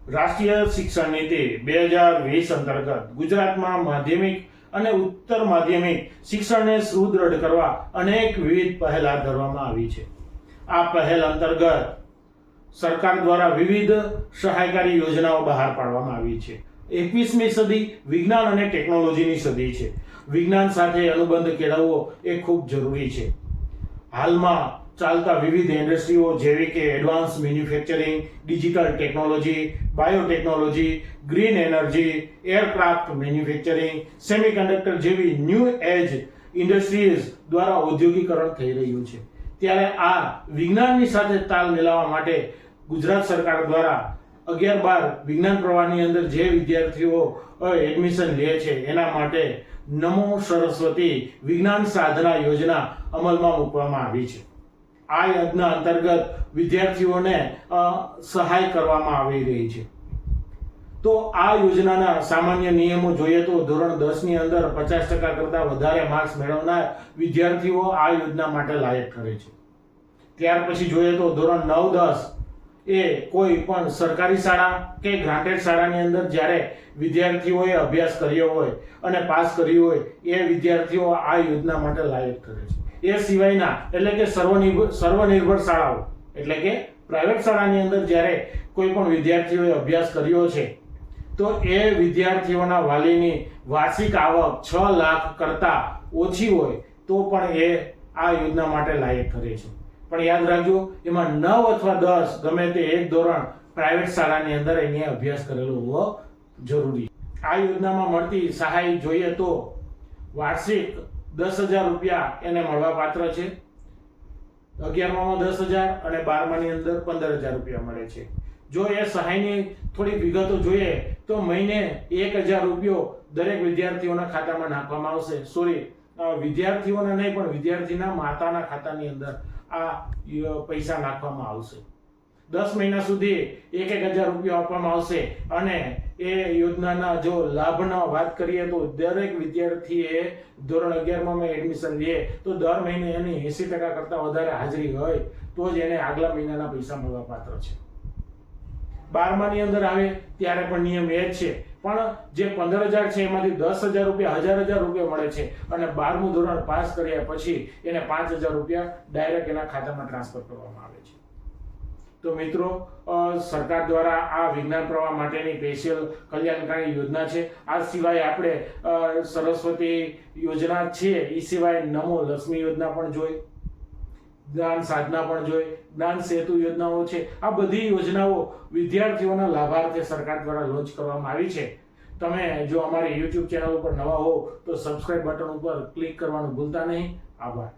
રાષ્ટ્રીય શિક્ષણ નીતિ 2020 અંતર્ગત ગુજરાતમાં માધ્યમિક અને ઉચ્ચતર માધ્યમિક શિક્ષણને સુદૃઢ કરવા અનેક વિવિધ પહેલ હાથ ધરવામાં આવી છે. આ પહેલ અંતર્ગત સરકાર દ્વારા વિવિધ સહાયકારી યોજનાઓ બહાર પાડવામાં આવી છે. 21મી સદી વિજ્ઞાન અને ટેકનોલોજીની સદી છે. વિજ્ઞાન સાથે અનુબંધ કેળવવો એ ખૂબ જરૂરી છે. હાલમાં ચાલતા વિવિધ ઇન્ડસ્ટ્રીઓ જેવી કે advance manufacturing, digital technology, biotechnology, green energy, aircraft manufacturing, semiconductor જેવી ન્યૂ એજ ઇન્ડસ્ટ્રીઝ દ્વારા ઔદ્યોગિકરણ થઈ રહ્યું છે. ત્યારે આ વિજ્ઞાનની સાથે તાલ મિલાવવા માટે ગુજરાત સરકાર દ્વારા 11-12 વિજ્ઞાન પ્રવાહની અંદર જે વિદ્યાર્થીઓ એડમિશન લે છે એના માટે નમો સરસ્વતી વિજ્ઞાન સાધના યોજના અમલમાં મૂકવામાં આવી છે. આ યોજના અંતર્ગત વિદ્યાર્થીઓને સહાય કરવામાં આવી રહી છે. તો આ યોજનાના સામાન્ય નિયમો જોઈએ તો ધોરણ 10 ની અંદર 50% કરતાં વધારે માર્ક્સ મેળવનાર વિદ્યાર્થીઓ આ યોજના માટે લાયક ઠરે છે. ત્યાર પછી જોઈએ તો ધોરણ 9-10 એ કોઈ પણ સરકારી શાળા કે ગ્રાન્ટેડ શાળાની અંદર જ્યારે વિદ્યાર્થીઓએ અભ્યાસ કર્યો હોય અને પાસ કર્યું હોય એ વિદ્યાર્થીઓ આ યોજના માટે લાયક ઠરે છે. એ સિવાયના એટલે કે સર્વનિર્ભર શાળાઓ એટલે કે પ્રાઇવેટ શાળાની અંદર જ્યારે કોઈ પણ વિદ્યાર્થીઓએ અભ્યાસ કર્યો છે તો એ વિદ્યાર્થીઓના વાલીની વાર્ષિક આવક 6 લાખ કરતાં ઓછી હોય તો પણ એ આ યોજના માટે લાયક ઠરે છે. પણ યાદ રાખજો, એમાં 9 અથવા 10 ગમે તે એક ધોરણ પ્રાઇવેટ શાળાની અંદર એને અભ્યાસ કરેલો હોવો જરૂરી. આ યોજનામાં મળતી સહાય જોઈએ તો વાર્ષિક 10,000 રૂપિયા એને મળવા પાત્ર છે. 11મામાં 10,000 અને 12માની અંદર 15,000 રૂપિયા મળે છે. જો એ સહાયની થોડી વિગતો જોઈએ તો મહિને 1,000 રૂપિયો દરેક વિદ્યાર્થીઓના ખાતામાં નાખવામાં આવશે. વિદ્યાર્થીઓના નહીં પણ વિદ્યાર્થીના માતાના ખાતાની અંદર આ પૈસા નાખવામાં આવશે. 10 મહિના સુધી 1,000 રૂપિયા આપવામાં આવશે. અને એ યોજનાના જો લાભના વાત કરીએ તો દરેક વિદ્યાર્થીએ ધોરણ 11માં એડમિશન લે તો દર મહિને એની 80% કરતાં વધારે હાજરી હોય તો જ એને આગલા મહિનાના પૈસા મળવા પાત્ર છે. 12માની અંદર આવે ત્યારે પણ નિયમ એ જ છે, પણ જે 15,000 છે એમાંથી 10,000 રૂપિયા 1,000 રૂપિયા મળે છે અને 12મું ધોરણ પાસ કર્યા પછી એને 5,000 રૂપિયા ડાયરેક્ટ એના ખાતામાં ટ્રાન્સફર કરવામાં આવે છે. તો મિત્રો, સરકાર દ્વારા આ વિજ્ઞાન પ્રવાહ માટેની સ્પેશિયલ કલ્યાણકારી યોજના છે. આ સિવાય આપણે સરસ્વતી યોજના છે, એ સિવાય નમો લક્ષ્મી યોજના પણ જોઈ, જ્ઞાન સાધના પણ જોઈ, જ્ઞાન સેતુ યોજનાઓ છે. આ બધી યોજનાઓ વિદ્યાર્થીઓના લાભાર્થે સરકાર દ્વારા લોન્ચ કરવામાં આવી છે. તમે જો અમારી YouTube ચેનલ ઉપર નવા હો તો સબસ્ક્રાઇબ બટન ઉપર ક્લિક કરવાનું ભૂલતા નહીં. આભાર.